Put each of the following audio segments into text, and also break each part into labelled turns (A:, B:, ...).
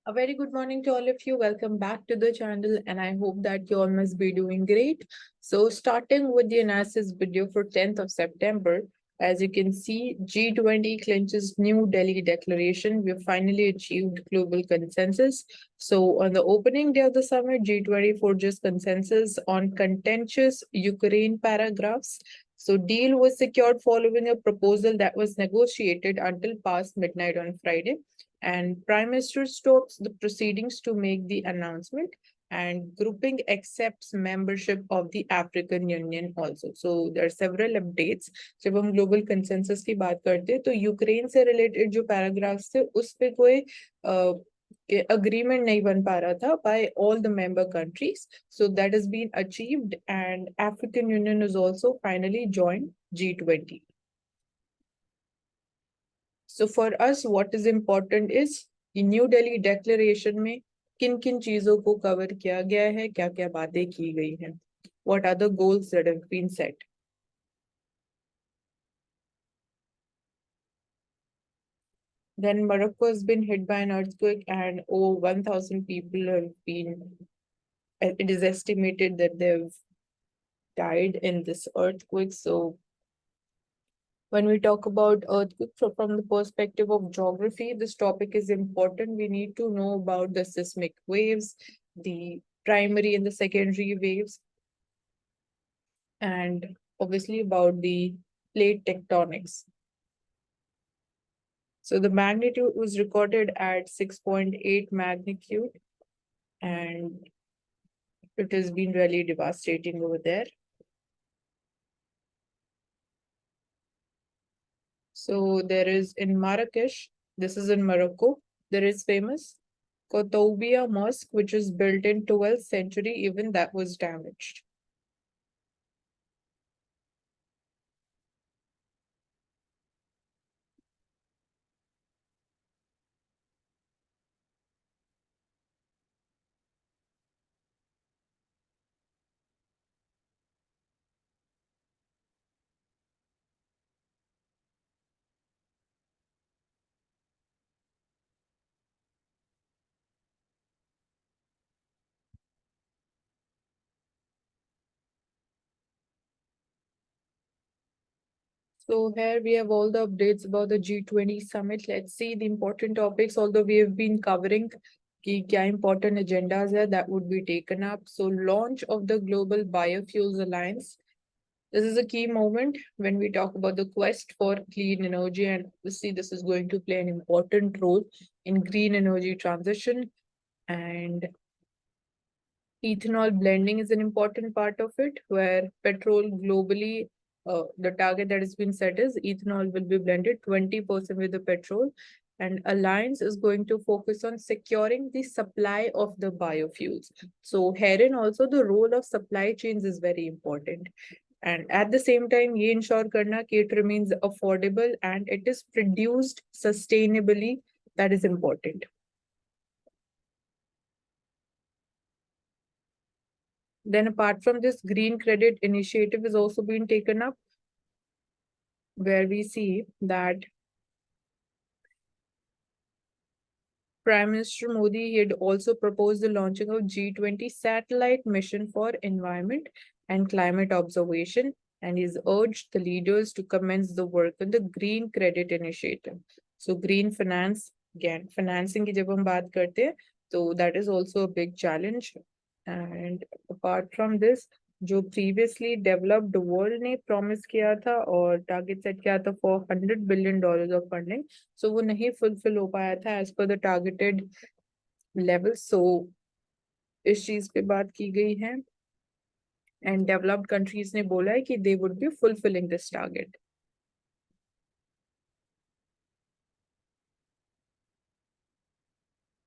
A: A very good morning to all of you. Welcome back to the channel, and I hope that you all must be doing great. So, starting with the analysis video for 10th of September, as you can see, G20 clinches New Delhi declaration. We have finally achieved global consensus. So, on the opening day of the summit, G20 forges consensus on contentious Ukraine paragraphs. So, deal was secured following a proposal that was negotiated until past midnight on Friday, and Prime Minister stops the proceedings to make the announcement, and grouping accepts membership of the African Union also. So there are several updates. जब हम global consensus की बात करते हैं तो Ukraine से related जो paragraphs थे उस पे कोई agreement नहीं बन पा रहा था by all the member countries. So that has been achieved, and African Union is also finally joined G20. So for us, what is important is कि न्यू दिल्ली डेक्लेरेशन में किन किन चीजों को कवर किया गया है, क्या क्या बातें की गई हैं, what are the goals that have been set. Then Morocco has been hit by an earthquake and over 1,000 people have been, it is estimated that they've died in this earthquake. So when we talk about earthquake from the perspective of geography, this topic is important. We need to know about the seismic waves, the primary and the secondary waves, and obviously about the plate tectonics. So the magnitude was recorded at 6.8 magnitude, and it has been really devastating over there. So there is in Marrakesh, this is in Morocco, there is famous Kotoubia Mosque, which is built in 12th century, even that was damaged. So here we have all the updates about the G20 summit. Let's see the important topics, although we have been covering ki kya important agendas hai that would be taken up. So launch of the Global Biofuels Alliance. This is a key moment when we talk about the quest for clean energy, and obviously this is going to play an important role in green energy transition, and ethanol blending is an important part of it, where petrol globally, the target that has been set is ethanol will be blended 20% with the petrol. And Alliance is going to focus on securing the supply of the biofuels. So herein also the role of supply chains is very important. And at the same time, ye ensure karna ki it remains affordable and it is produced sustainably. That is important. Then apart from this, green credit initiative is also being taken up, where we see that Prime Minister Modi had also proposed the launching of G20 satellite mission for environment and climate observation, and he's urged the leaders to commence the work on the green credit initiative. So green finance, again, financing की जब हम बात करते हैं, so that is also a big challenge. And apart from this, जो previously developed world ने promise किया था और target set किया था for $100 billion of funding, so वो नहीं fulfill हो पाया था as per the targeted level. So इस चीज पे बात की गई है, and developed countries ने बोला है कि they would be fulfilling this target.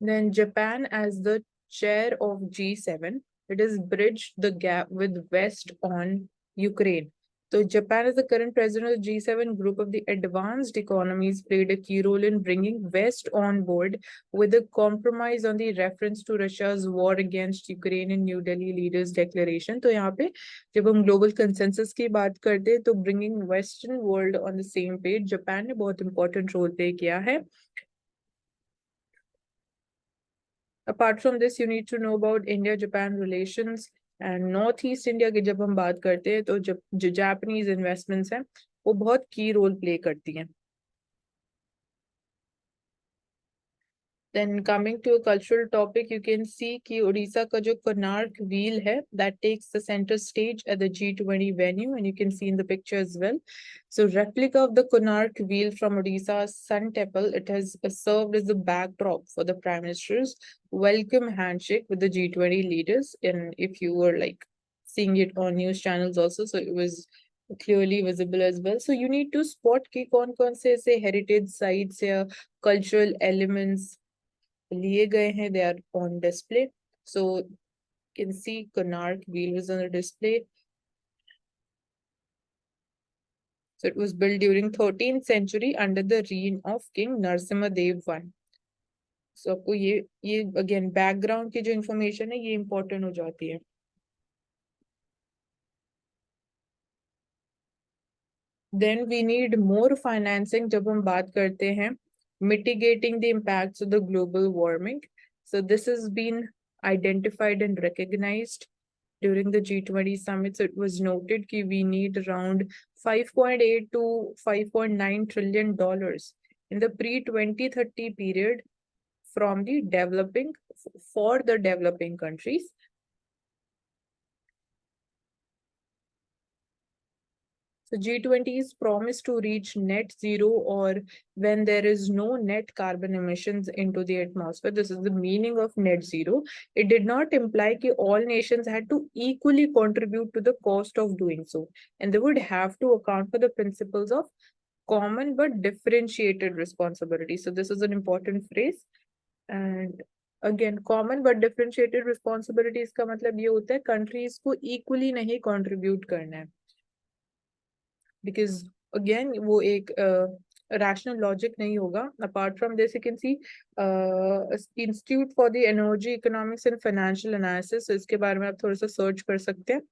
A: Then Japan as the chair of G7, it has bridged the gap with West on Ukraine. So Japan as the current president of the G7 group of the advanced economies played a key role in bringing West on board with a compromise on the reference to Russia's war against Ukraine in New Delhi leaders declaration. तो यहाँ पे जब हम global consensus की बात करते हैं तो bringing Western world on the same page, Japan ने बहुत important role play किया है. Apart from this, you need to know about India-Japan relations and North East India की जब हम बात करते हैं तो जब जो जापानीज इन्वेस्टमेंट्स हैं वो बहुत की रोल प्ले करती हैं. Then coming to a cultural topic, you can see कि Odisha का जो Konark wheel है, that takes the center stage at the G20 venue, and you can see in the picture as well. So replica of the Konark wheel from Odisha's Sun Temple, it has served as the backdrop for the Prime Minister's welcome handshake with the G20 leaders. And if you were like seeing it on news channels also, so it was clearly visible as well. So you need to spot कि कौन-कौन से heritage sites या cultural elements लिए गए हैं. They are on display. So you can see Konark wheel is on the display. So it was built during 13th century under the reign of King Narasimha Dev I. So आपको ये again background की जो information है ये important हो जाती है. Then we need more financing जब हम बात करते हैं mitigating the impacts of the global warming. So this has been identified and recognized during the G20 summit. So it was noted that we need around 5.8 to 5.9 trillion dollars in the pre-2030 period from the developing for the developing countries. So G20's promise to reach net zero, or when there is no net carbon emissions into the atmosphere. This is the meaning of net zero. It did not imply that all nations had to equally contribute to the cost of doing so. And they would have to account for the principles of common but differentiated responsibility. So this is an important phrase. And again, common but differentiated responsibilities का मतलब ये होता है countries को equally नहीं contribute करना है. Because again वो एक rational logic नहीं होगा. Apart from this, you can see Institute for the Energy Economics and Financial Analysis. So इसके बारे में आप थोड़ा सा search कर सकते हैं.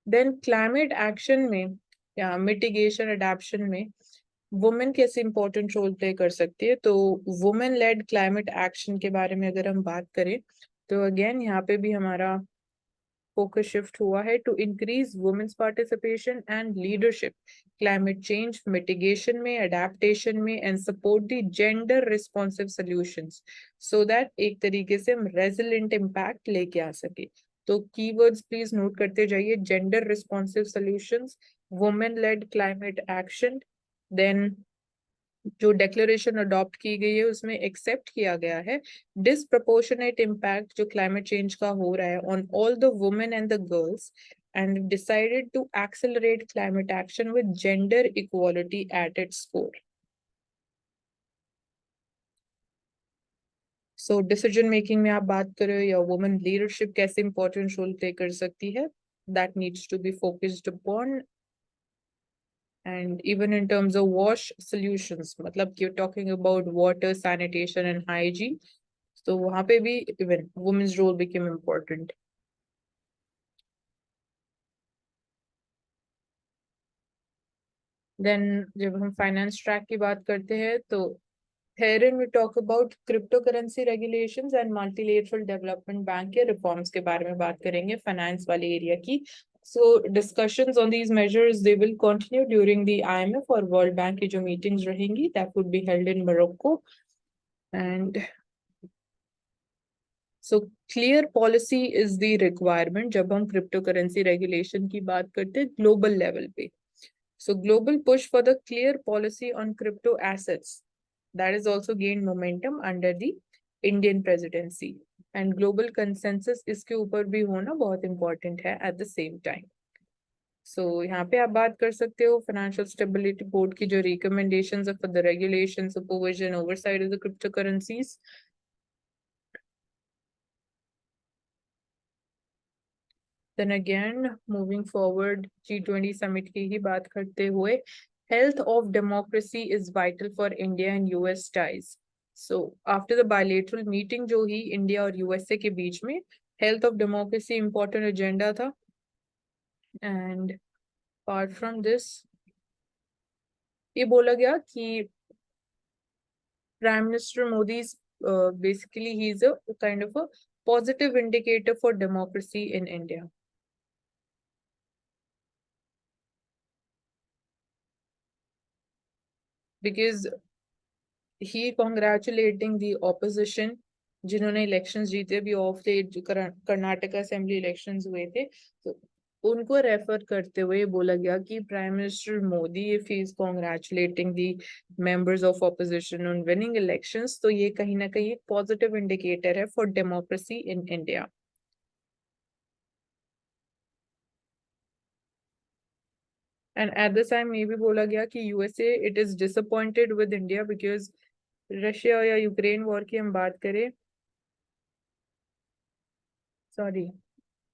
A: Then climate action में या mitigation adaptation में वुमेन कैसे इंपॉर्टेंट रोल प्ले कर सकती है. तो वुमेन लेड क्लाइमेट एक्शन के बारे में अगर हम बात करें तो अगेन यहाँ पे भी हमारा फोकस शिफ्ट हुआ है to increase women's participation and leadership climate change mitigation में, अडेप्टेशन में and support the gender responsive solutions so that एक तरीके से हम रेजिलेंट इम्पैक्ट लेके आ सके. तो कीवर्ड्स प्लीज नोट करते जाइए. Gender responsive solutions, women led climate action, then जो डेक्लेरेशन अडॉप्ट की गई है उसमें एक्सेप्ट किया गया है डिसप्रपोर्शनेट इम्पैक्ट जो क्लाइमेट चेंज का हो रहा है on all the women and the girls, and decided to accelerate climate action with gender equality at its core. So decision making में आप बात करें या women leadership कैसे important role play कर सकती है, that needs to be focused upon. And even in terms of wash solutions, मतलब you're talking about water, sanitation and hygiene. So वहाँ पे भी even women's role became important. Then जब हम finance track की बात करते हैं तो herein we talk about cryptocurrency regulations and multilateral development bank के reforms के बारे में बात करेंगे finance वाले area की. So discussions on these measures they will continue during the IMF or World Bank की जो meetings रहेंगी that would be held in Morocco. And so clear policy is the requirement जब हम cryptocurrency regulation की बात करते हैं global level पे. So global push for the clear policy on crypto assets that is also gained momentum under the Indian presidency, and global consensus इसके ऊपर भी होना बहुत important है at the same time. So यहाँ पे आप बात कर सकते हो Financial Stability Board की जो recommendations of the regulation, supervision, oversight of the cryptocurrencies. Then again, moving forward, G20 summit की ही बात करते हुए, health of democracy is vital for India and US ties. So after the bilateral meeting जो ही India और USA के बीच में, health of democracy important agenda था. And apart from this, ये बोला गया कि Prime Minister Modi's basically he's a kind of a positive indicator for democracy in India. Because he congratulating the opposition जिन्होंने elections जीते अभी ऑफ थे जो कर्नाटक असेंबली इलेक्शंस हुए थे तो उनको रेफर करते हुए बोला गया कि prime minister Modi if he is congratulating the members of opposition on winning elections तो ये कहीं ना कहीं एक पॉजिटिव इंडिकेटर है for democracy in India. And at the time ये भी बोला गया कि USA it is disappointed with India because Russia या यूक्रेन वॉर की हम बात करें sorry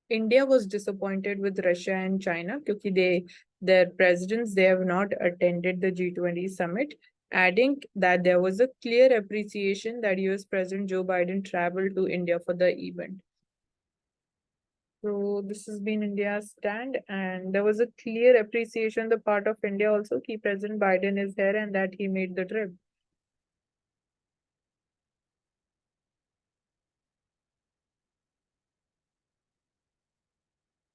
A: India was disappointed with Russia and China because their presidents they have not attended the G20 summit, adding that there was a clear appreciation that US President Joe Biden traveled to India for the event. So this has been India's stand, and there was a clear appreciation on the part of India also that President Biden is here and that he made the trip.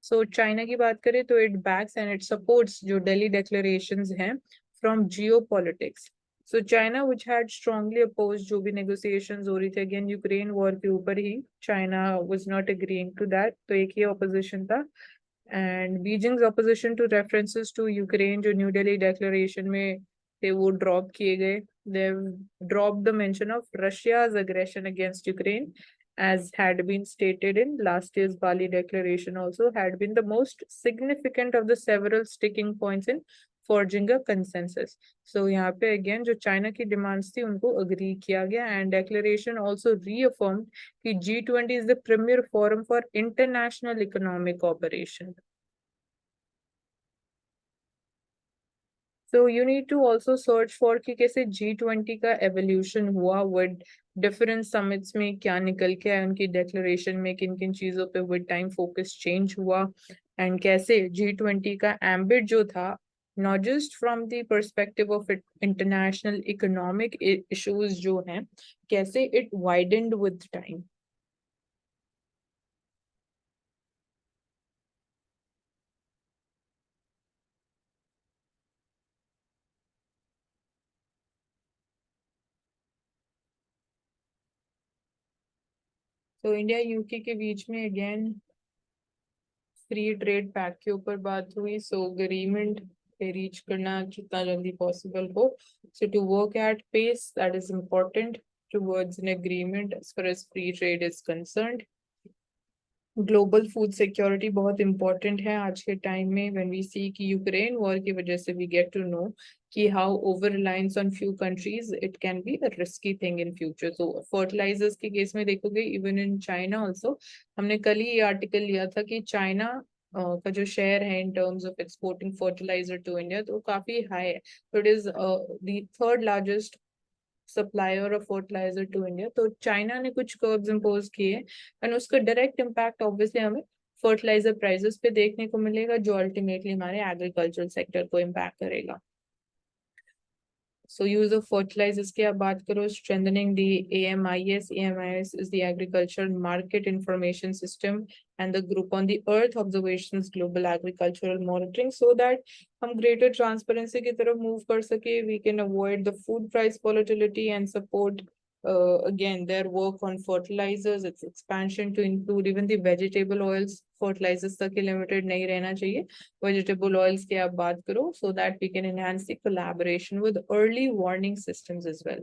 A: So China की बात करें तो it backs and it supports जो Delhi declarations हैं from geopolitics. So China which had strongly opposed जो भी negotiations हो रही थी again Ukraine war के ऊपर ही China was not agreeing to that तो एक ही opposition था and Beijing's opposition to references to Ukraine जो New Delhi declaration में थे वो drop किए गए. They've dropped the mention of Russia's aggression against Ukraine as had been stated in last year's Bali Declaration also had been the most significant of the several sticking points in forging a consensus. So यहाँ पे again जो China की demands थी उनको agree किया गया and declaration also reaffirmed कि G20 is the premier forum for international economic cooperation. So you need to also search for कि कैसे G20 का evolution हुआ with different summits में क्या निकल के आया उनकी declaration में किन किन चीजों पे with time focus change हुआ and कैसे G20 का ambit जो था not just from the perspective of it, international economic issues जो हैं कैसे it widened with time. तो इंडिया यूके के बीच में अगेन फ्री ट्रेड पैक के ऊपर बात हुई सो अग्रीमेंट पे रीच करना जितना जल्दी पॉसिबल हो so to work at pace that is important towards an agreement as far as free trade is concerned. Global food security बहुत इंपॉर्टेंट है आज के टाइम में व्हेन वी सी कि यूक्रेन वॉर की वजह से वी गेट टू नो कि how over reliance on few countries it can be a risky thing in future. तो फर्टिलाइजर्स के केस में देखोगे इवन इन चाइना ऑल्सो हमने कल ही ये आर्टिकल लिया था कि चाइना का जो शेयर है in terms of exporting fertiliser to India तो काफी हाई है. तो it is the third largest supplier of fertiliser to India. तो चाइना ने कुछ कर्व्स इम्पोज किए एंड उसका डायरेक्ट इम्पैक्ट ऑब्वियसली हमें फर्टिलाइजर प्राइसेस पे देखने को मिलेगा जो अल्टीमेटली हमारे एग्रीकल्चर सेक्टर को इम्पैक्ट करेगा. So use of fertilizers की आप बात करो strengthening the AMIS. AMIS is the Agriculture Market Information System and the Group on the Earth Observations Global Agricultural Monitoring so that हम greater transparency की तरफ move कर सके. We can avoid the food price volatility and support again their work on fertilizers, its expansion to include even the vegetable oils. Fertilizers तक ही limited नहीं रहना चाहिए. Vegetable oils की आप बात करो so that we can enhance the collaboration with early warning systems as well.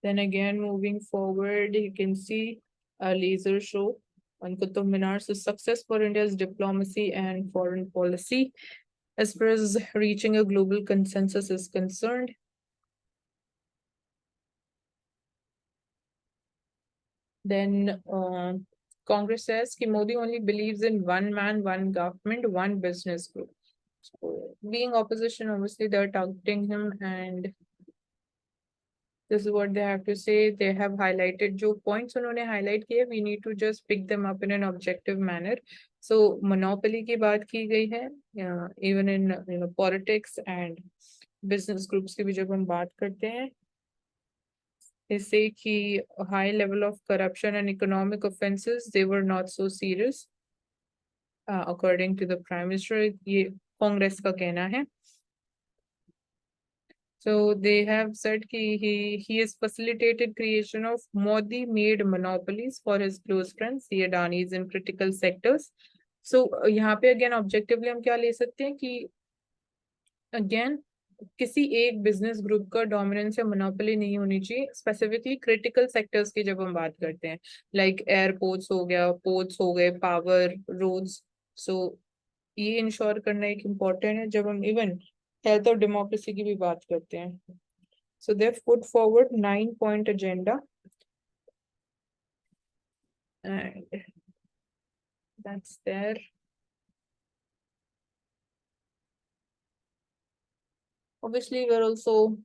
A: Then again, moving forward, you can see a laser show on Qutub Minar. So success for India's diplomacy and foreign policy as far as reaching a global consensus is concerned. Then Congress says that Modi only believes in one man, one government, one business group. So being opposition, obviously they're targeting him and This is what they have to say. They have highlighted जो points उन्होंने highlight किए, we need to just pick them up in an objective manner. So monopoly की बात की गई है, even in politics and business groups की भी जब हम बात करते हैं, इससे कि high level of corruption and economic offenses, they were not so serious, according to the Prime Minister. ये कांग्रेस का कहना है. So they have said he has facilitated creation of Modi-made monopolies for his close friends, the Adanis in critical sectors. So यहाँ पे again objectively हम क्या ले सकते हैं कि again किसी एक बिजनेस ग्रुप का डोमिनेंस या मोनोपोली नहीं होनी चाहिए, स्पेसिफिकली क्रिटिकल सेक्टर्स की जब हम बात करते हैं, लाइक एयरपोर्ट्स हो गया, पोर्ट्स हो गए, पावर, रोड्स. सो ये इंश्योर करना एक इम्पोर्टेंट है जब हम इवन हेल्थ और डेमोक्रेसी की भी बात करते हैं. So they've put forward 9-point agenda, and that's there. Obviously, we're also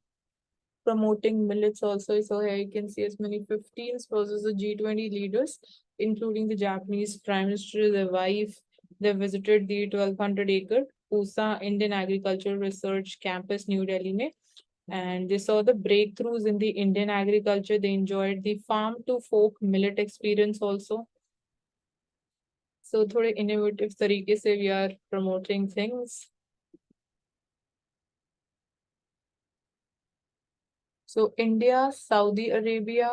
A: promoting millets also. So here you can see as many 15 spouses of G20 leaders, including the Japanese Prime Minister, their wife. They visited the 1200-acre Pusa Indian Agricultural Research Campus, New Delhi. Mein, and they saw the breakthroughs in the Indian agriculture. They enjoyed the farm to fork millet experience also. So थोड़े innovative तरीके से we are promoting things. So India, Saudi Arabia,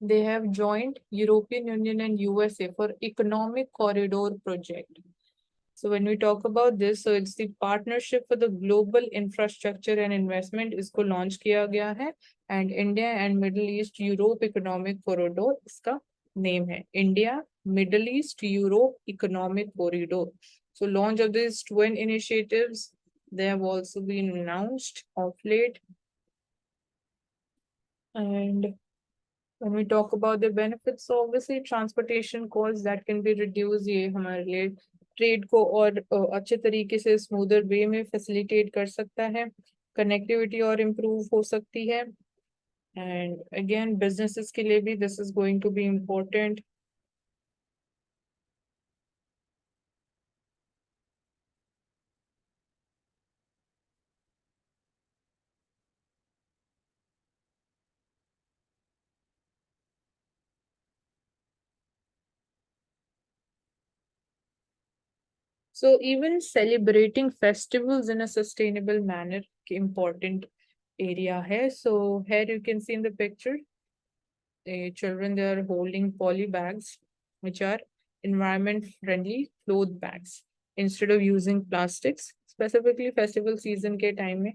A: they have joined European Union and USA for Economic Corridor Project. So when we talk about this, so it's the Partnership for the Global Infrastructure and Investment. इसको launch किया गया है, and India and Middle East Europe Economic Corridor इसका name है. India, Middle East Europe Economic Corridor. So launch of these twin initiatives, they have also been announced of late. And when we talk about the benefits, so obviously transportation costs that can be reduced, ये हमारे लिए trade को और अच्छे तरीके से smoother वे में facilitate कर सकता है, कनेक्टिविटी और इम्प्रूव हो सकती है, एंड अगेन बिजनेसेस के लिए भी this is going to be important. So even celebrating festivals in a sustainable manner important area hai. So here you can see in the picture, the children, they are holding poly bags, which are environment friendly cloth bags instead of using plastics. Specifically festival season के time में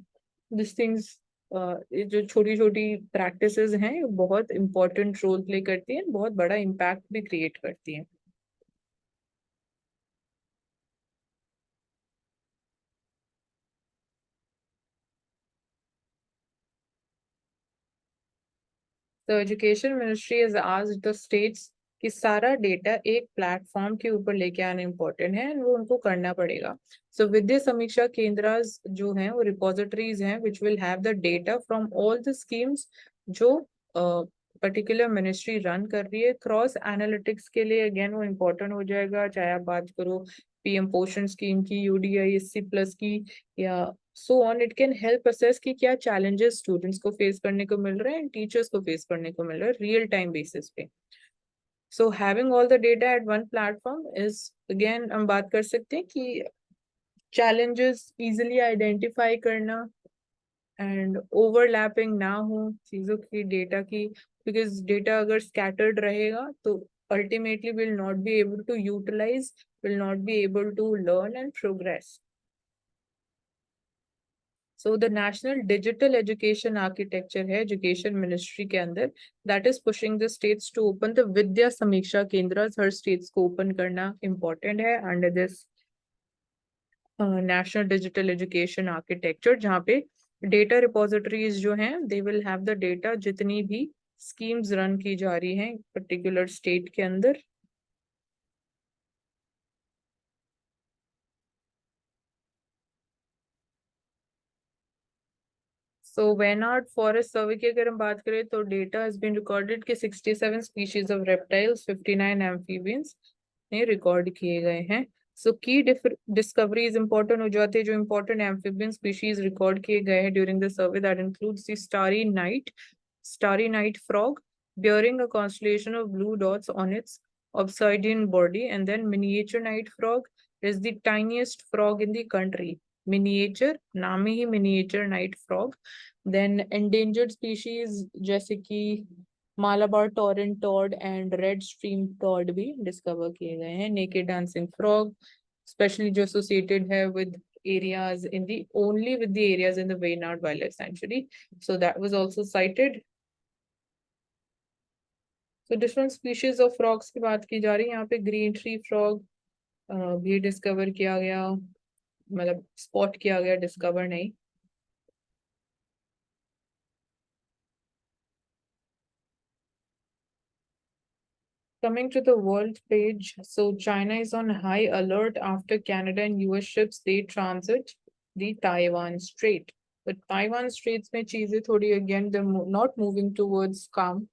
A: these things, ये जो छोटी छोटी practices हैं ये बहुत important role play करती हैं, बहुत बड़ा impact भी create करती हैं. The Education Ministry has asked the states कि सारा डेटा एक प्लेटफॉर्म के ऊपर लेके आना इम्पोर्टेंट है, वो उनको करना पड़ेगा. सो विद्या समीक्षा केंद्र जो हैं वो रिपोजिटरीज हैं which will have the data from all the schemes जो पर्टिकुलर मिनिस्ट्री रन कर रही है. क्रॉस एनालिटिक्स के लिए अगेन वो इम्पोर्टेंट हो जाएगा, चाहे आप बात करो पीएम पोषण स्कीम की, यूडीआईएससी प्लस की, या so on. It can help assess कि क्या चैलेंजेस स्टूडेंट्स को फेस करने को मिल रहे हैं, टीचर्स को फेस करने को मिल रहा है रियल टाइम बेसिस पे. So having all the data eight one platform is again हम बात कर सकते हैं कि चैलेंजेस इजिली आइडेंटिफाई करना एंड ओवरलैपिंग ना हो चीजों की डेटा की, बिकॉज डेटा अगर स्कैटर्ड रहेगा तो ultimately will not be able to utilize, will not be able to learn and progress. So the National Digital Education Architecture है Education Ministry के अंदर, that is pushing the states to open the Vidya Samiksha Kendras. Her states को open करना important है under this National Digital Education Architecture, जहाँ पे data repositories जो हैं they will have the data जितनी भी schemes run की जा रही हैं particular state के अंदर. सो वेनार्ड फॉरेस्ट सर्वे की अगर हम बात करें तो डेटा हैज बीन रिकॉर्डेड कि 67 स्पीशीज ऑफ रेप्टाइल्स, 59 एम्फीबियंस ने रिकॉर्ड किए गए हैं. सो की डिस्कवरीज इंपॉर्टेंट हो जाती है. जो इंपॉर्टेंट एम्फीबियन स्पीशीज रिकॉर्ड किए गए हैं during the survey, that includes the starry night frog bearing a constellation of blue dots on its obsidian body, and then miniature night frog is the tiniest frog in the country. Miniature, नाम ही miniature night frog. Then endangered species जैसे कि Malabar torrent toad and red stream toad भी discover किए गए हैं. Naked dancing frog specially जो associated है with areas in the only with the areas in the Waynard Wildlife Sanctuary. So that was also cited. So different species of frogs की बात की जा रही है. यहाँ पे ग्रीन ट्री फ्रॉग भी डिस्कवर किया गया, मतलब स्पॉट किया गया, डिस्कवर नहीं. Coming to the world page, so China is on high alert after Canada and US ships they transit the Taiwan Strait. But Taiwan Straits में चीजें थोड़ी again they're not moving towards calm.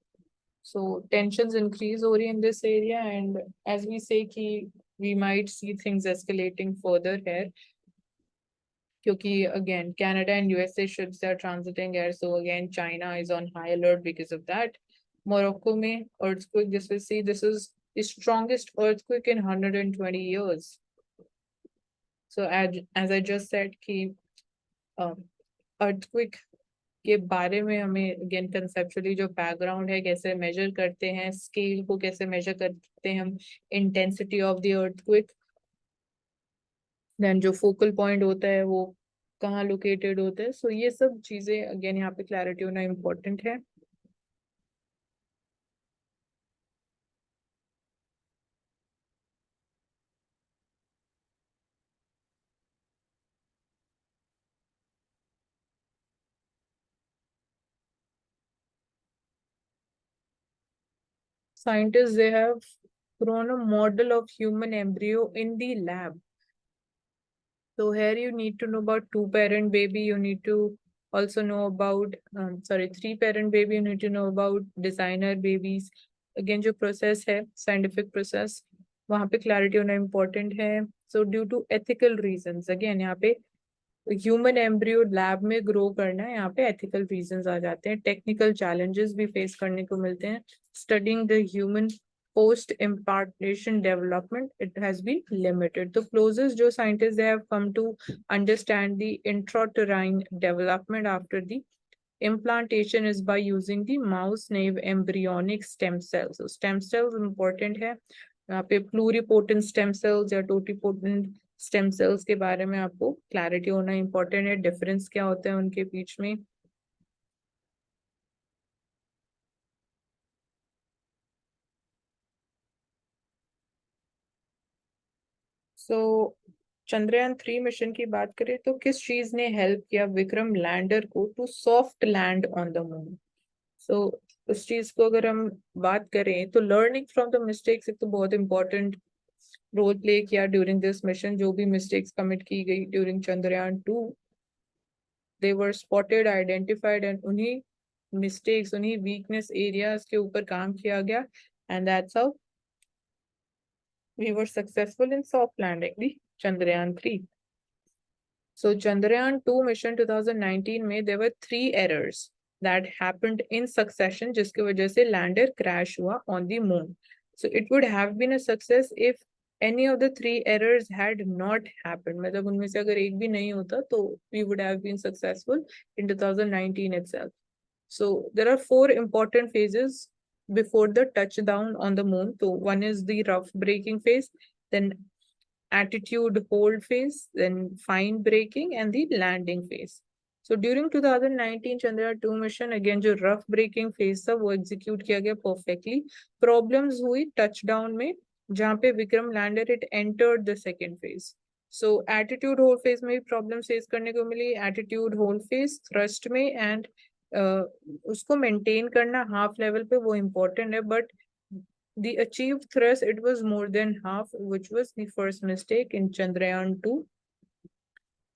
A: So tensions increase over in this area, and as we say कि we might see things escalating further here. क्योंकि again Canada and USA ships are transiting here, so again China is on high alert because of that. Morocco में earthquake, this will see this is the strongest earthquake in 120 years. So as I just said कि earthquake के बारे में हमें again conceptually जो background है, कैसे major करते हैं, स्केल को कैसे मेजर करते हैं हम, intensity of the earthquake, then जो फोकल पॉइंट होता है वो कहाँ लोकेटेड होता है. सो ये सब चीजें अगेन यहाँ पे क्लैरिटी होना इम्पोर्टेंट है. Scientists they have grown a model of human embryo in the lab. So here you need to know about two-parent baby. You need to also know about three-parent baby. You need to know about designer babies. Again जो process है scientific process, वहाँ पे clarity होना important है. So due to ethical reasons, again यहाँ पे human embryo lab में grow करना है, यहाँ पे एथिकल रीजंस आ जाते हैं. टेक्निकल चैलेंजेस भी फेस करने को मिलते हैं. Studying the human post impartation development, it has been limited. The closest जो scientists they have come to understand the intrauterine development after the implantation is by using the mouse naive embryonic stem cells. So stem cells important है. यहाँ पे pluripotent stem cells या totipotent stem cells के बारे में आपको clarity होना important है. Difference क्या होता है उनके बीच में. So चंद्रयान 3 मिशन की बात करें तो किस चीज ने हेल्प किया विक्रम लैंडर को to soft land on the moon. So उस चीज को अगर हम बात करें तो लर्निंग फ्रॉम द मिस्टेक्स एक तो बहुत इंपॉर्टेंट रोल प्ले किया ड्यूरिंग दिस मिशन. जो भी मिस्टेक्स कमिट की गई during Chandrayaan 2, they were spotted, identified, and उन्हीं मिस्टेक्स, उन्हीं वीकनेस एरियाज के ऊपर काम किया गया, and that's how we were successful in soft landing the Chandrayaan 3. So Chandrayaan 2 mission 2019 में there were 3 errors that happened in succession जिसकी वजह से lander crash हुआ on the moon. So it would have been a success if any of the 3 errors had not happened. मतलब उनमें से अगर एक भी नहीं होता तो we would have been successful in 2019 itself. So there are 4 important phases before the touchdown on the moon. So one is the rough braking phase, then attitude hold phase, then fine braking, and the landing phase. So during 2019 Chandrayaan 2 mission again जो rough braking phase था वो execute किया गया perfectly. Problems हुई touchdown में जहाँ पे Vikram lander it entered the second phase. So attitude hold phase में भी problem face करने को मिली. Attitude hold phase thrust में and उसको maintain करना half level पे वो important है, but the achieved thrust it was more than half, which was the first mistake in Chandrayaan 2.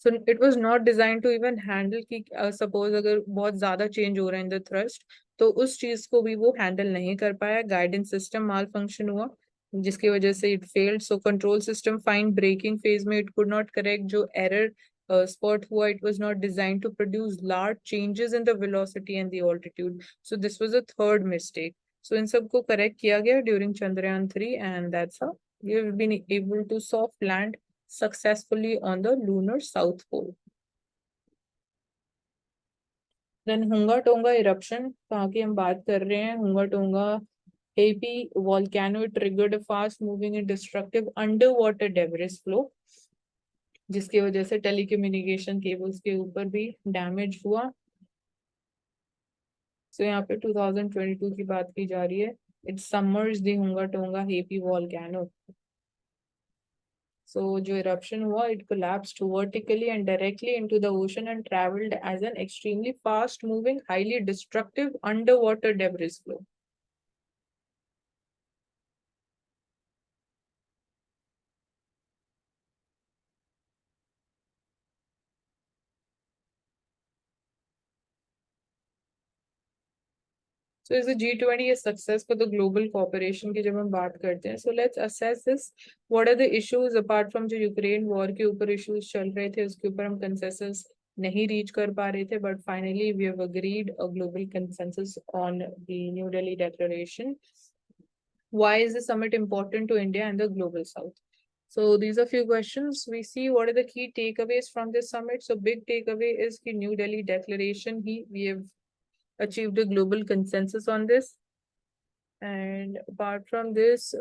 A: So it was not designed to even handle कि suppose अगर बहुत ज़्यादा change हो रहा है in the thrust, तो उस चीज़ को भी वो handle नहीं कर पाया, guidance system malfunction हुआ, जिसकी वजह से it failed. So control system fine braking phase में it could not correct जो error spot हुआ, it was not designed to produce large changes in the velocity and the altitude. So this was a third mistake. So इन सबको correct किया गया during Chandrayaan 3 and that's how we have been able to soft land successfully on the lunar south pole. Then Hunga Tonga eruption, कहाँ की हम बात कर रहे हैं? Hunga Tonga Happy volcano triggered a fast moving and destructive underwater debris flow, जिसकी वजह से टेलीकम्युनिकेशन केबल्स के ऊपर भी डैमेज हुआ. So यहाँ पे 2022 की बात की जा रही है. It submerged the Hunga Tonga Happy volcano. So जो eruption हुआ, it collapsed vertically and directly into the ocean and traveled as an extremely fast moving, highly destructive underwater debris flow. So is the G20 a success for the global cooperation की जब हम बात करते हैं, so let's assess this. What are the issues apart from जो Ukraine war के ऊपर issues चल रहे थे, उसके ऊपर हम consensus नहीं reach कर पा रहे थे, but finally we have agreed a global consensus on the New Delhi Declaration. Why is the summit important to India and the global south? So these are few questions. We see what are the key takeaways from this summit. So big takeaway is the New Delhi Declaration. We have achieved a global consensus on this. And apart from this,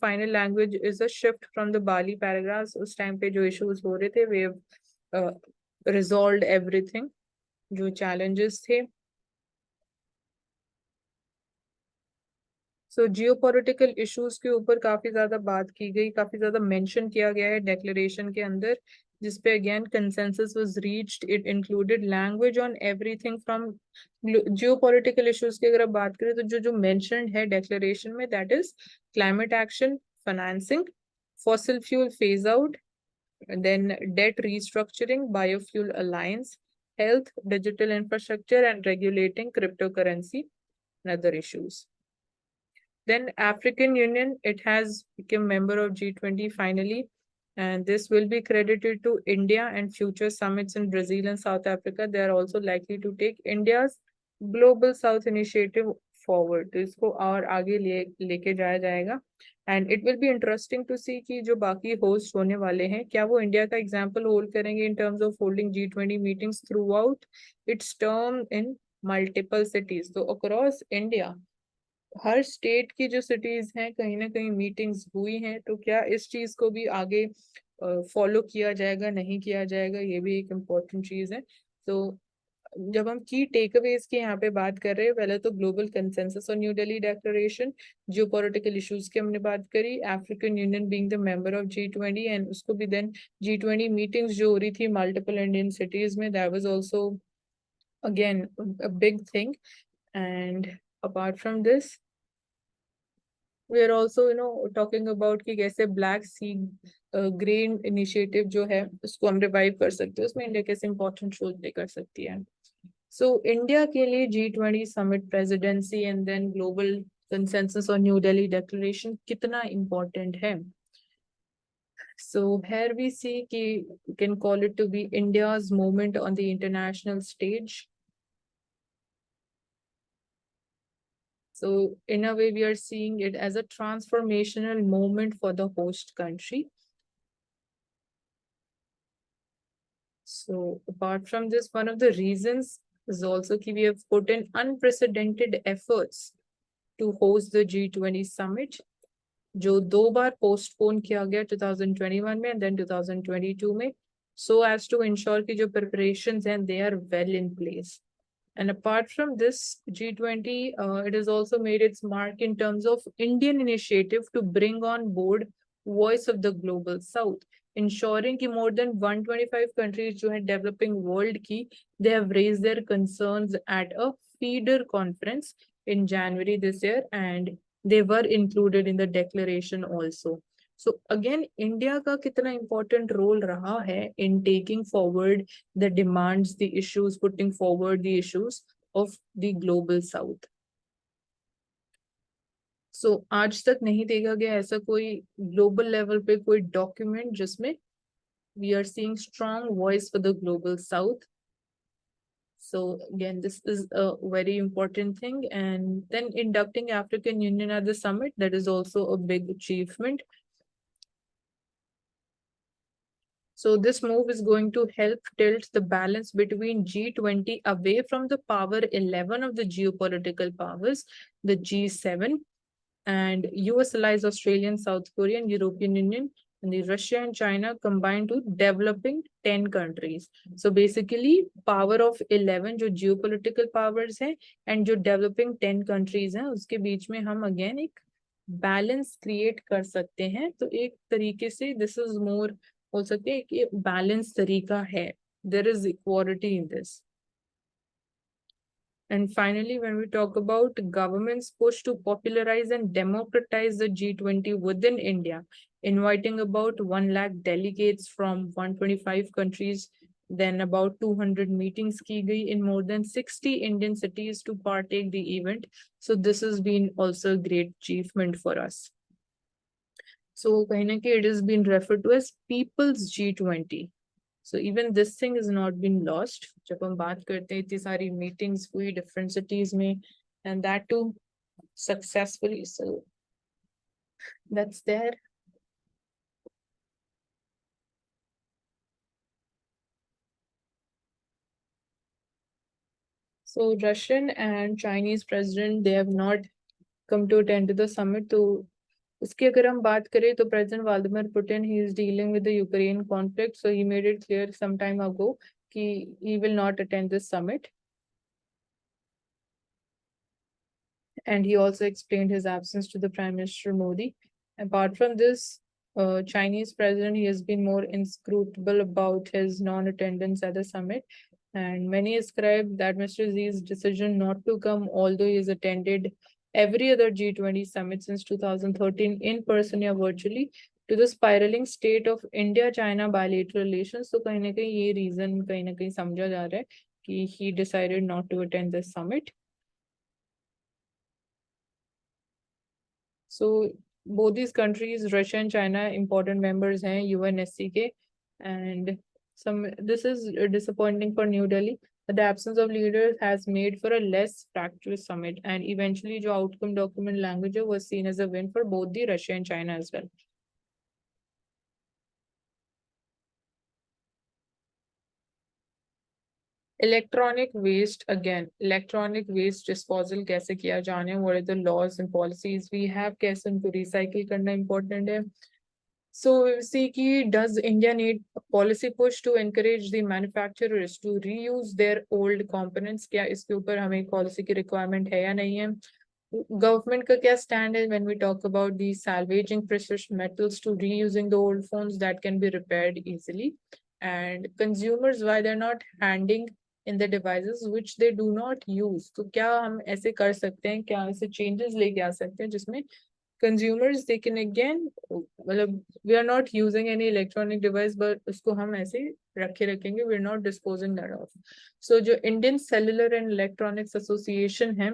A: final language is a shift from the Bali paragraphs. उस time पे जो issues हो रहे थे, we have resolved everything. जो challenges थे. So geopolitical issues के ऊपर काफी ज्यादा बात की गई, काफी ज्यादा mention किया गया है declaration के अंदर, जिसपे again consensus was reached. It included language on everything from geopolitical issues की अगर आप बात करें तो जो mentioned है declaration में, that is climate action, financing, fossil fuel phase out, and then debt restructuring, biofuel alliance, health, digital infrastructure, and regulating cryptocurrency and other issues. Then African Union, it has become member of G20 finally, and this will be credited to India and future summits in Brazil and South Africa. They are also likely to take India's Global South Initiative forward. तो इसको और आगे लेके जाया जाएगा. And it will be interesting to see कि जो बाकी host होने वाले हैं, क्या वो इंडिया का example hold करेंगे in terms of holding G20 meetings throughout its term in multiple cities. So across India, her state की जो सिटीज हैं कहीं ना कहीं मीटिंग्स हुई हैं, तो क्या इस चीज को भी आगे फॉलो किया जाएगा, नहीं किया जाएगा, ये भी एक इम्पोर्टेंट चीज है. तो जब हम की टेकअवेज की यहाँ पे बात कर रहे हैं, पहले तो global consensus on New Delhi declaration, geopolitical issues की हमने बात करी, African union being the member of G20 and उसको भी देन G20 मीटिंग्स जो हो रही थी मल्टीपल इंडियन सिटीज में, that was also again a big thing. And apart from this, we are also talking about कि कैसे ब्लैक सी grain initiative जो है उसको हम रिवाइव कर सकते हैं, उसमें इंडिया कैसे इंपॉर्टेंट रोल प्ले कर सकती है. सो इंडिया के लिए G20 summit presidency and then global consensus on New Delhi declaration कितना इम्पोर्टेंट है. So here we see कि you can call it to be India's moment on the international stage. So in a way, we are seeing it as a transformational moment for the host country. So apart from this, one of the reasons is also that we have put in unprecedented efforts to host the G20 summit, जो 2 बार postpone किया गया 2021 में and then 2022 में, so as to ensure कि जो preparations हैं they are well in place. And apart from this, G20, it has also made its mark in terms of Indian initiative to bring on board voice of the global south, ensuring कि more than 125 countries जो हैं developing world की, they have raised their concerns at a feeder conference in January this year, and they were included in the declaration also. So again, India का कितना important role रहा है in taking forward the demands, the issues, putting forward the issues of the global south. So आज तक नहीं देखा गया ऐसा कोई global level पे कोई document जिसमें we are seeing strong voice for the global south. So again, this is a very important thing. And then inducting African Union at the summit, that is also a big achievement. So this move is going to help tilt the balance between G20 away from the power 11 of the geopolitical powers, the G7, and US allies, Australian, South Korean, European Union, and the Russia and China combined to developing 10 countries. So basically power of 11 जो geopolitical powers है and जो developing 10 countries हैं उसके बीच में हम again एक balance create कर सकते हैं. तो एक तरीके से this is more बोल सकते हैं कि balance तरीका है. There is equality in this. And finally, when we talk about government's push to popularize and democratize the G20 within India, inviting about 1 lakh delegates from 125 countries, then about 200 meetings की गई in more than 60 Indian cities to partake the event. So this has been also a great achievement for us. So कहीं ना कहीं it has been referred to as People's G20. So even this thing has not been lost. जब हम बात करते हैं इतनी सारी meetings हुई different cities में and that too successfully. So that's there. So Russian and Chinese president, they have not come to attend to the summit. तो उसकी अगर हम बात करें तो President Vladimir Putin, he is dealing with the Ukraine conflict. So he made it clear some time ago कि he will not attend this summit. And he also explained his absence to the Prime Minister Modi. Apart from this, Chinese president, he has been more inscrutable about his non-attendance at the summit. And many ascribe that Mr. Xi's decision not to come, although he has attended every other G20 summit since 2013 in person or virtually, to the spiraling state of India-China bilateral relations. So कहीं ना कहीं ये reason कहीं ना कहीं समझा जा रहा है कि he decided not to attend this summit. So both these countries, Russia and China, important members हैं UNSC के, and this is disappointing for New Delhi. But the absence of leaders has made for a less fractious summit, and eventually जो outcome document language was seen as a win for both the Russia and China as well. Electronic waste, again, electronic waste disposal कैसे किया जाने, what are the laws and policies we have, कैसे उनको recycle करना important है. So we see कि does India need a policy push to encourage the manufacturers to reuse their old components? क्या इसके ऊपर हमें policy की requirement है या नहीं है? Government का क्या stand है when we talk about the salvaging precious metals to reusing the old phones that can be repaired easily? And consumers, why they're not handing in the devices which they do not use? तो क्या हम ऐसे कर सकते हैं, क्या ऐसे changes लेके आ सकते हैं जिसमें consumers they can again, मतलब we are not using any electronic device but उसको हम ऐसे रखेंगे, we are not disposing that off. So जो Indian Cellular and Electronics Association है,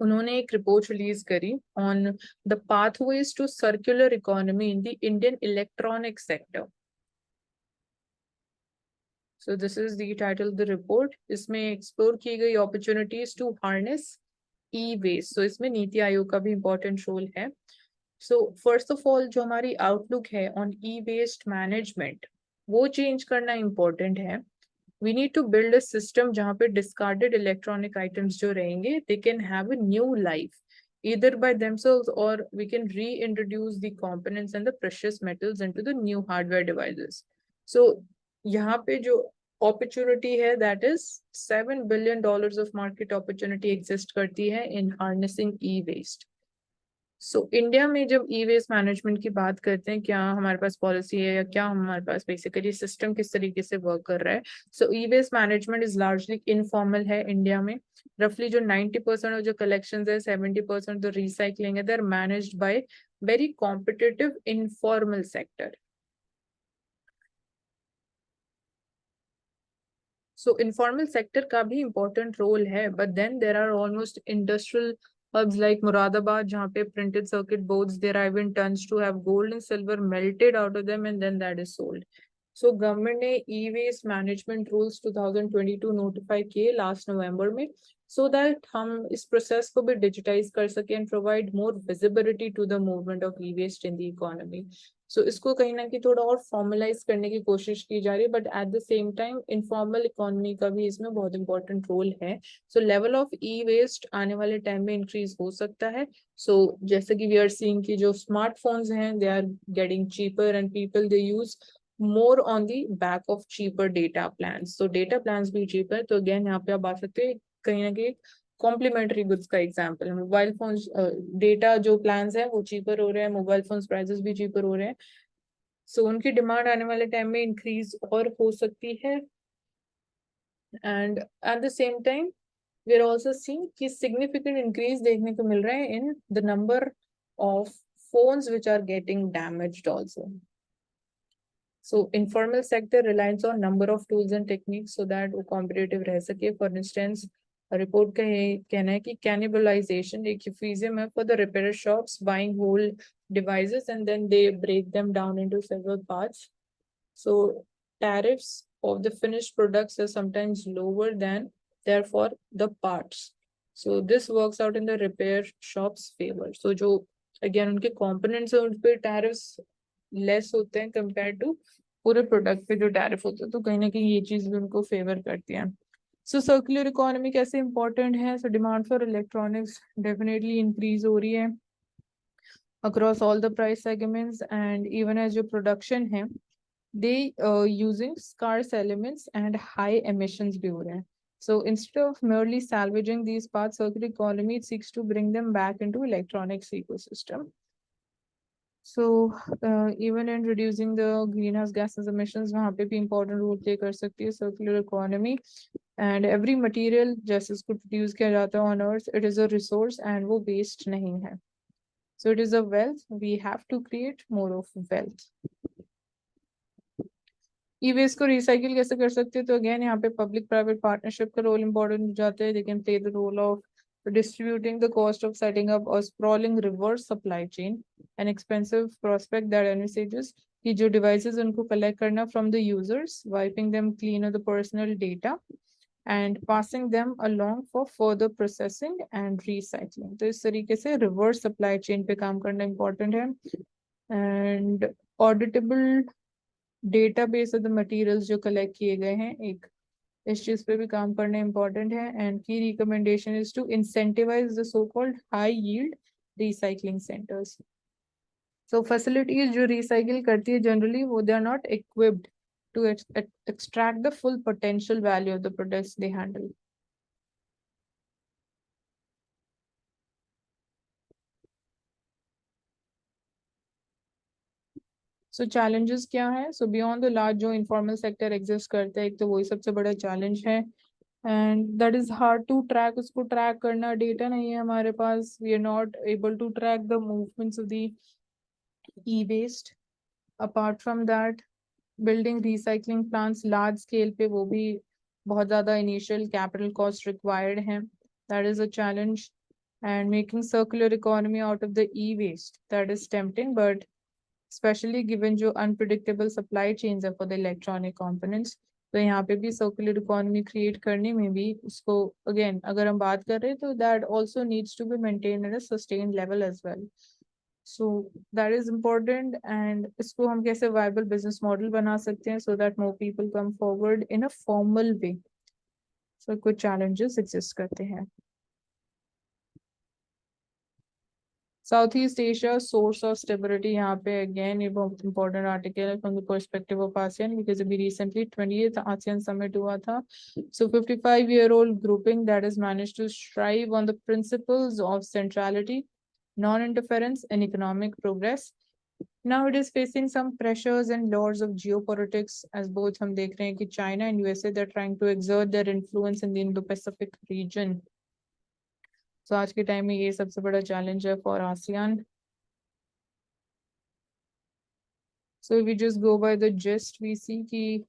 A: उन्होंने एक रिपोर्ट रिलीज करी on the pathways to circular economy in the Indian electronic sector. So this is the title of the report. इसमें explore की गई opportunities to harness e-waste. So इसमें नीति आयोग का भी important role है. So first of all जो हमारी outlook है on e-waste management, वो change करना important है. We need to build a system जहाँ पे discarded electronic items जो रहेंगे, they can have a new life, either by themselves or we can reintroduce the components and the precious metals into the new hardware devices. So यहाँ पे जो opportunity है, that is $7 billion of market opportunity exist करती है in harnessing e-waste. So India में जब ई waste management की बात करते हैं, क्या हमारे पास पॉलिसी है या क्या हमारे पास बेसिकली सिस्टम किस तरीके से वर्क कर रहा है? So e waste management is largely informal है इंडिया में. रफली जो 90% ऑफ जो कलेक्शन है, 70% जो रिसाइकलिंग है, they are managed by very competitive informal sector. So informal sector का भी important role है, but then there are almost industrial hubs like Moradabad जहाँ पे printed circuit boards they arrive in tons to have gold and silver melted out of them and then that is sold. So government ने e-waste management rules 2022 notify किए last November में, so that हम इस process को भी digitize कर सकें and provide more visibility to the movement of e-waste in the economy. सो इसको कहीं ना कहीं थोड़ा और फॉर्मलाइज करने की कोशिश की जा रही है, but at the same time informal economy का भी इसमें बहुत इंपॉर्टेंट रोल है. So level of e waste आने वाले टाइम में इंक्रीज हो सकता है. सो जैसे कि वी आर सीइंग कि जो स्मार्टफोन्स हैं they are getting cheaper and people they use more on the back of cheaper data plan. So data plan भी चीपर, तो अगेन यहाँ पे आप आ सकते हैं कहीं ना कहीं कॉम्प्लीमेंट्री गुड्स का एग्जाम्पल है. मोबाइल फोन डेटा जो प्लान्स है वो चीपर हो रहे हैं, मोबाइल फोन प्राइसेस भी चीपर हो रहे हैं. सो उनकी डिमांड आने वाले टाइम में इंक्रीज और हो सकती है. And at the same time we are also seeing कि सिग्निफिकेंट इंक्रीज देखने को मिल रहा है in the number of phones which are getting damaged also. So informal sector relies on number of tools and techniques so that वो competitive रह सके. For instance, report का ये कहना है कि cannibalization एक euphemism है for the repair shops buying whole devices and then they break them down into several parts. So tariffs of the finished products are sometimes lower than therefore the parts. So this works out in the repair shop's favor. So जो again उनके components हैं उन पे tariffs less होते हैं compare to पूरे product पे जो टैरिफ होते हैं, तो कहीं ना कहीं ये चीज भी उनको फेवर करती है. सो सर्कुलर इकोनॉमी कैसे इंपॉर्टेंट है. So demand for electronics definitely increase हो रही है across all the price segments and even as जो प्रोडक्शन है they using scarce elements and high emissions भी हो रहे हैं. So instead of merely salvaging these parts, circular economy seeks to bring them back into electronics ecosystem. So even in reducing the greenhouse gases emissions वहाँ पे भी important role play कर सकती है circular economy. And every material जैसे इसको produce किया जाता है on earth, it is a resource and वो waste नहीं है. So it is a wealth. We have to create more of wealth. E waste को रिसाइकिल कैसे कर सकते हैं, तो अगेन यहाँ पे पब्लिक प्राइवेट पार्टनरशिप का रोल इंपॉर्टेंट हो जाता है. They can play the role of distributing the cost of setting up a sprawling reverse supply chain, an expensive prospect that envisages कि जो devices उनको collect करना from the users, wiping them clean of the personal data and passing them along for further processing and recycling. तो इस तरीके से reverse supply chain पे काम करना important है. And auditable database of the materials जो कलेक्ट किए गए हैं, एक इस चीज पे भी काम करना इंपॉर्टेंट है. And key recommendation is to incentivise the so called high yield recycling centres. So facilities जो रिसाइकिल करती है जनरली वो they are not equipped to extract the full potential value of the products they handle. So challenges क्या है. So beyond the large जो informal sector exist करता है, एक तो वही सबसे बड़ा चैलेंज है and that is hard to track. उसको ट्रैक करना, डेटा नहीं है हमारे पास, we are not able to track the movements of the e waste. Apart from that building recycling plants large scale पे वो भी बहुत ज़्यादा इनिशियल कैपिटल कॉस्ट रिक्वायर्ड है. That is a challenge. And making circular economy out of the e waste, that is tempting, but especially given जो unpredictable supply chains है for the electronic components. तो यहाँ पे भी circular economy create करने में भी उसको again अगर हम बात कर रहे हैं तो that also needs to be maintained at a sustained level as well. So that is important. and इसको हम कैसे viable business model बना सकते हैं so that more people come forward in a formal way. So कुछ challenges exist करते हैं. South East Asia source of stability, यहाँ पे अगेन ये बहुत इंपॉर्टेंट आर्टिकल है from the perspective of ASEAN, because अभी रिसेंटली 20th आसियान समिट हुआ था. So 55-year-old grouping that is manage to strive on the principles of centrality, non-interference and economic progress. Now it is facing some pressures and laws of geopolitics as both हम देख रहे हैं कि China and USA they're trying to exert their influence in the Indo-Pacific region. तो आज के time में ये सबसे बड़ा चैलेंज है for ASEAN. So if we just go by the gist, we see कि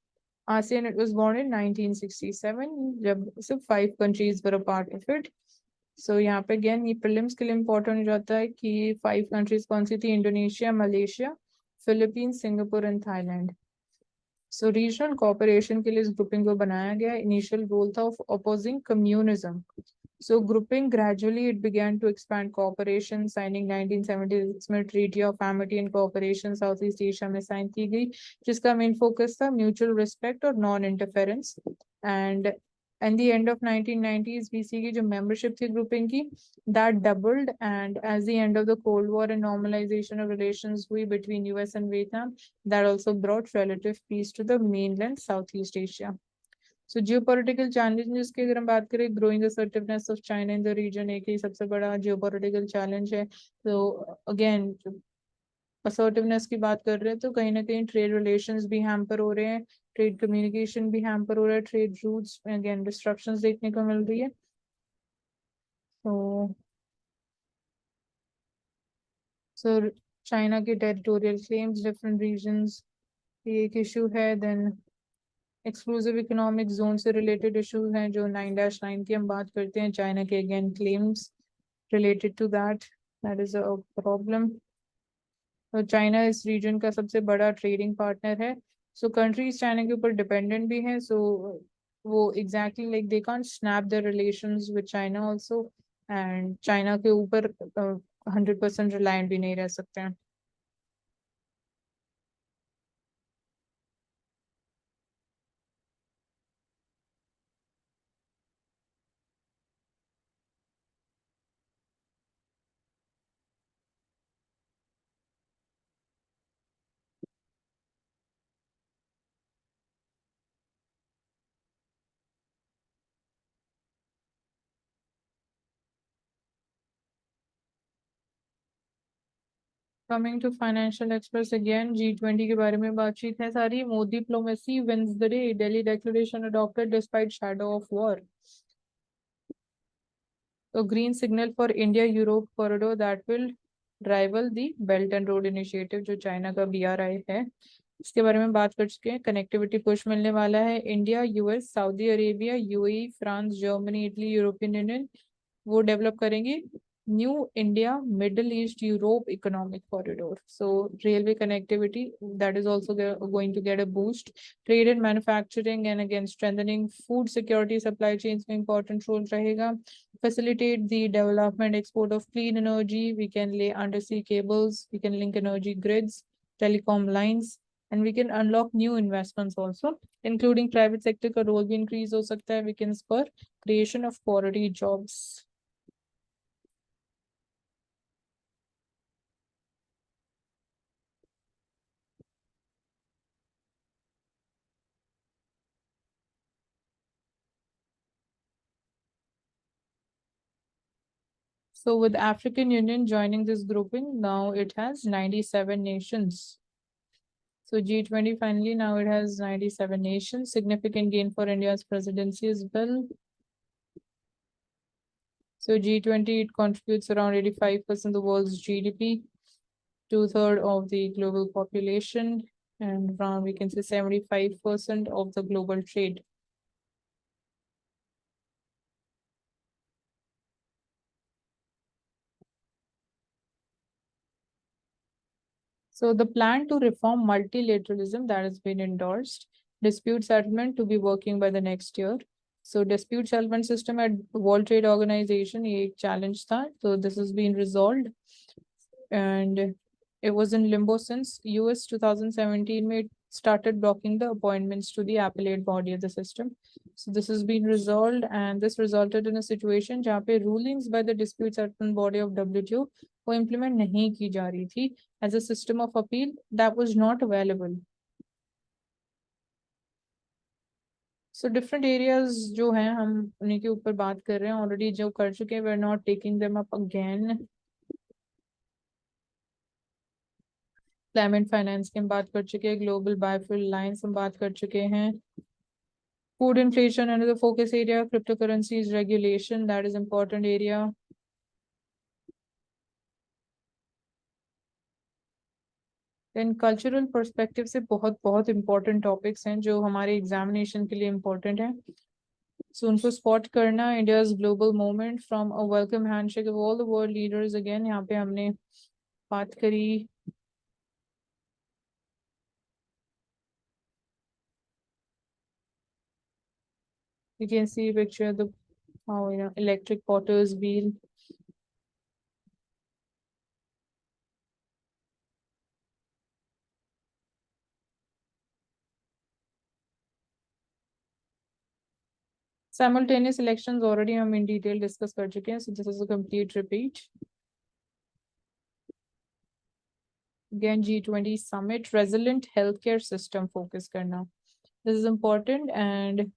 A: ASEAN, it was born in 1967 जब सिर्फ 5 countries were a part of it. So यहाँ पे again ये prelims के लिए important हो जाता है कि 5 countries कौन सी थी? Indonesia, Malaysia, Philippines, Singapore and Thailand. So regional cooperation के लिए इस ग्रुपिंग को बनाया गया. इनिशियल गोल था of opposing communism. So grouping gradually it began to expand cooperation. Signing 1976 में Treaty of Amity and Cooperation Southeast Asia में साइन की गई, जिसका मेन फोकस था म्यूचुअल रिस्पेक्ट और non interference. And and the end of 1990s we see की जो membership थी grouping की, that doubled. And as the end of the Cold War and normalization of relations हुई between US and Vietnam, that also brought relative peace to the mainland Southeast Asia. So geopolitical challenges की अगर हम बात करें, growing assertiveness of China in the region एक ही सबसे बड़ा geopolitical challenge है. तो again assertiveness की बात कर रहे हैं तो कहीं ना कहीं trade relations भी hamper हो रहे हैं, trade communication भी hamper हो रहा है, trade routes again disruptions देखने को मिल रही है. So China के territorial claims different regions ये एक issue है. Then एक्सक्लूसिव इकोनॉमिक जोन से रिलेटेड इश्यूज हैं जो 9-9 की हम बात करते हैं. चाइना के again claims related to that is a problem. तो चाइना इस रीजन का सबसे बड़ा ट्रेडिंग पार्टनर है. सो कंट्रीज चाइना के ऊपर डिपेंडेंट भी हैं. सो वो exactly like they can't snap the relations with China also, and China के ऊपर 100% रिलायंट भी नहीं रह सकते हैं. Coming to financial experts again G20 के बारे में बातचीत है सारी. Modi diplomacy wins the day. Delhi declaration adopted despite shadow of war. तो green signal for India Europe corridor that will rival the belt and road initiative जो चाइना का BRI है. इसके बारे में बात कर चुके हैं. कनेक्टिविटी पुश मिलने वाला है. India, US, Saudi Arabia, UAE, France, Germany, Italy, European Union वो डेवलप करेंगे new India Middle East Europe economic corridor. So railway connectivity that is also going to get a boost. Trade and manufacturing and again strengthening food security supply chains में important role रहेगा. Facilitate the development export of clean energy. We can lay undersea cables, we can link energy grids, telecom lines, and we can unlock new investments also, including private sector का role भी increase हो सकता है. We can spur creation of quality jobs. So with African Union joining this grouping, now it has 97 nations. So G20 finally now it has 97 nations. Significant gain for India's presidency as well. So G20 it contributes around 85% of the world's GDP, 2/3 of the global population, and around we can say 75% of the global trade. So the plan to reform multilateralism that has been endorsed, dispute settlement to be working by the next year. So dispute settlement system at World Trade Organization ये एक challenge था. So this has been resolved and it was in limbo since US 2017 made started blocking the appointments to the appellate body of the system. So this has been resolved and this resulted in a situation जहाँ पे rulings by the dispute settlement body of WTO वो implement नहीं की जा रही थी as a system of appeal that was not available. So different areas जो हैं हम उन्हीं के ऊपर बात कर रहे हैं already जो कर चुके हैं. We're not taking them up again. Climate finance की हम बात कर चुके हैं. ग्लोबल बायोफ्यूल लाइंस हम बात कर चुके हैं. Food inflation another focus area. Cryptocurrencies regulation that is important area. Then cultural perspective से बहुत बहुत इंपॉर्टेंट टॉपिक्स हैं जो हमारे एग्जामिनेशन के लिए इम्पोर्टेंट हैं. सो उनको स्पॉट करना, India's global movement from a welcome handshake of all the world leaders. Again यहाँ पे हमने बात करी you can see a picture of the how electric potter's wheel. Simultaneous elections already हम in detail discuss कर चुके हैं, so this is a complete repeat. Again G20 summit, resilient healthcare system focus करना. This is important. And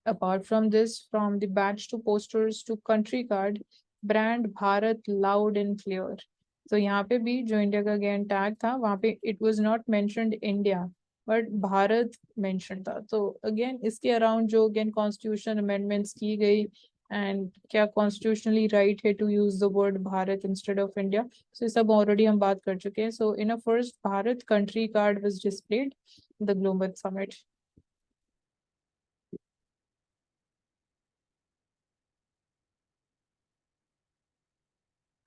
A: apart from this, from the badge to posters to country card, brand Bharat loud and clear. So यहाँ पे भी जो India का again tag था वहाँ पे it was not mentioned India but Bharat mentioned था. तो अगेन इसके अराउंड जो अगेन कॉन्स्टिट्यूशन अमेंडमेंट्स की गई एंड क्या कॉन्स्टिट्यूशनली राइट है to use the word Bharat instead of India, so ये सब ऑलरेडी हम बात कर चुके हैं. So in a first Bharat country card was displayed the global summit.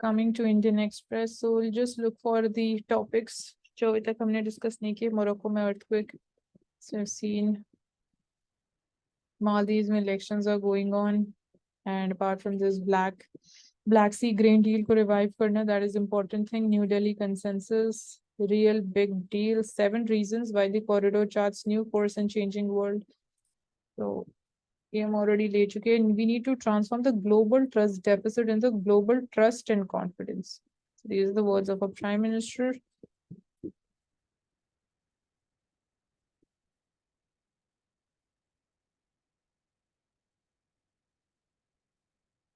A: Coming to Indian Express, so we'll just look for the topics जो अभी तक हमने डिस्कस नहीं किए. मोरक्को में earthquake, so we've seen Maldives में elections are going on, and apart from this Black Sea grain deal को revive करना, that is important thing. New Delhi consensus, real big deal, 7 reasons why the corridor charts new course and changing world. So ये हम already ले चुके हैं. We need to transform the global trust deficit into global trust and confidence. So these are the words of a prime minister.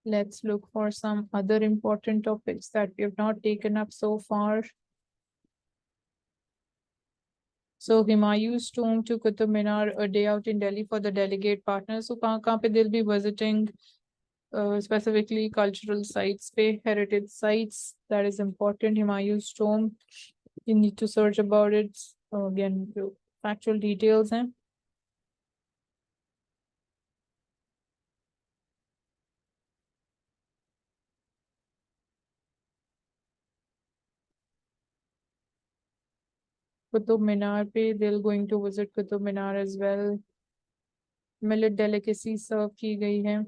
A: Let's look for some other important topics that we have not taken up so far. So Humayun's tomb to Qutub Minar, a day out in Delhi for the delegate partners. So कहाँ पे they'll be visiting specifically cultural sites, heritage sites. That is important. Humayun's tomb, you need to search about it. So again, factual details हैं. Qutub Minar पे they're going to visit Qutub Minar as well. Millet delicacy serve की गई है.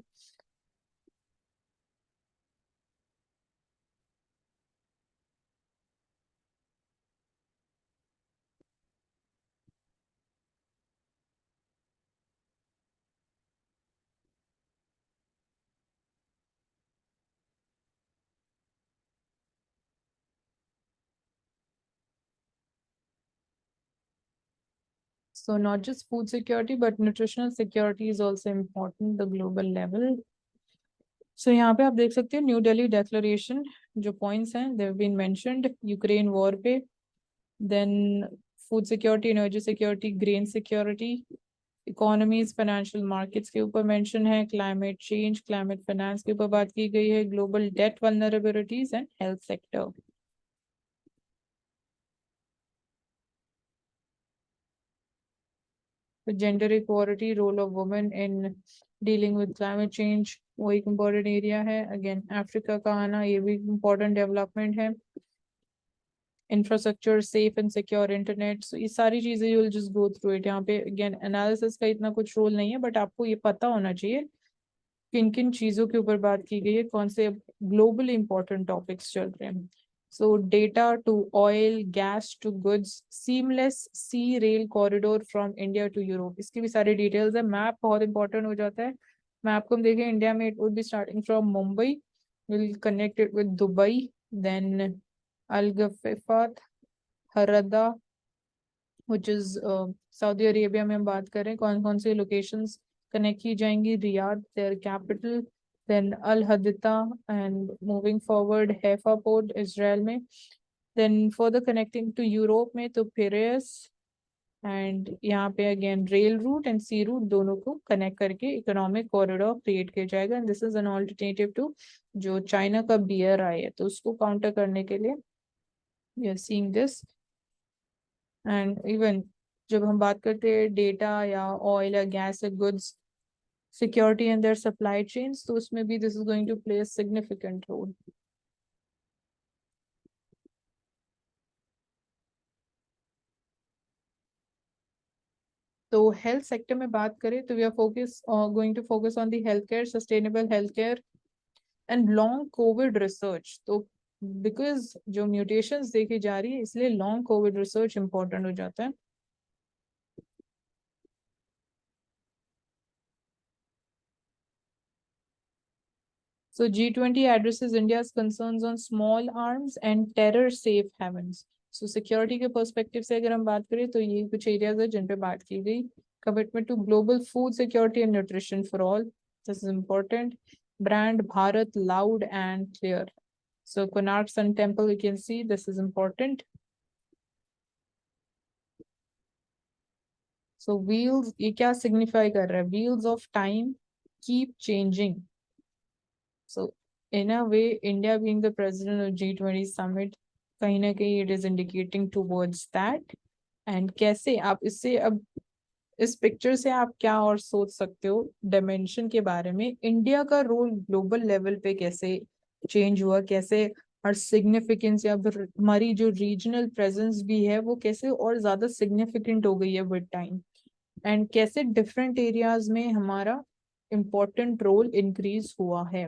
A: So not just food security, but nutritional security is also important, the global level. So यहाँ पे आप देख सकते हैं न्यू दिल्ली डेक्लरेशन जो पॉइंट्स हैं they have been mentioned. Ukraine war पे, then food security, energy security, grain security, economies financial markets के ऊपर मेंशन है, क्लाइमेट चेंज, क्लाइमेट फाइनेंस के ऊपर बात की गई है, global debt vulnerabilities and health sector. तो gender equality, role of women in dealing with climate change वो एक इम्पोर्टेंट एरिया है. अगेन अफ्रीका का आना ये भी इम्पोर्टेंट डेवलपमेंट है. Infrastructure, safe and secure internet, so ये सारी चीजें you will just go through it. यहाँ पे अगेन एनालिसिस का इतना कुछ रोल नहीं है, बट आपको ये पता होना चाहिए किन किन चीजों के ऊपर बात की गई है, कौन से ग्लोबली इंपॉर्टेंट टॉपिक्स चल रहे हैं. So data to oil, gas to goods, seamless sea rail corridor from India to Europe, इसकी भी सारी डिटेल्स है. मैप बहुत इंपॉर्टेंट हो जाता है. मैप को हम देखें इंडिया में, it would be starting from Mumbai, will connect it with Dubai, then अलगफात, Haradh which is Saudi Arabia में हम बात करें कौन कौन सी लोकेशंस कनेक्ट की जाएंगी, Riyadh their capital, then Al Haditha and moving forward Haifa port Israel में, then further connecting to Europe में तो पिरेस, एंड यहाँ पे अगेन rail route and sea route दोनों को कनेक्ट करके इकोनॉमिक कॉरिडोर क्रिएट किया जाएगा. And this is an alternative to जो चाइना का BRI है, तो उसको काउंटर करने के लिए we are seeing this. And even जब हम बात करते हैं डेटा या ऑयल या गैस या goods security in their supply chains, तो उसमें भी this is going to play a significant role. तो हेल्थ सेक्टर में बात करें तो we are focus going to focus on the health care, sustainable health care and long covid research. तो because जो म्यूटेशंस देखी जा रही है इसलिए लॉन्ग कोविड रिसर्च इंपॉर्टेंट हो जाता है. So G20 addresses India's concerns on small arms and terror safe havens. So security के perspective से अगर हम बात करें तो ये कुछ areas है जिन पे बात की गई. Commitment to global food security and nutrition for all. This is important. Brand Bharat loud and clear. So Konark Sun Temple, you can see this is important. So wheels, ये क्या signify कर रहा है? Wheels of time keep changing. So in a way, India being the president of G20 summit, कहीं ना कहीं it is indicating towards that. And कैसे आप इससे अब इस पिक्चर से आप क्या और सोच सकते हो डायमेंशन के बारे में, इंडिया का रोल ग्लोबल लेवल पे कैसे चेंज हुआ, कैसे और सिग्निफिकेंस या फिर हमारी जो रीजनल प्रेजेंस भी है वो कैसे और ज्यादा सिग्निफिकेंट हो गई है विद टाइम, एंड कैसे डिफरेंट एरियाज में हमारा इम्पोर्टेंट रोल इंक्रीज हुआ है.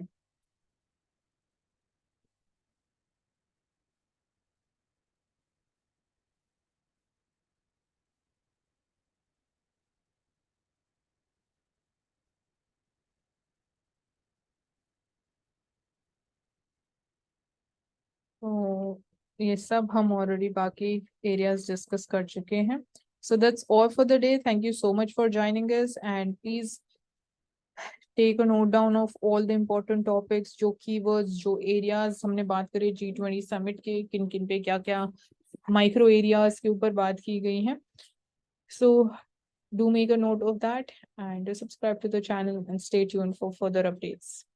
A: तो ये सब हम ऑलरेडी बाकी एरियाज डिस्कस कर चुके हैं. So that's all for the day. Thank you so much for joining us, and please take a note down of all the important topics, जो keywords, जो areas हमने बात करी G20 summit के किन किन पे क्या क्या micro areas के ऊपर बात की गई है. So do make a note of that and subscribe to the channel and stay tuned for further updates.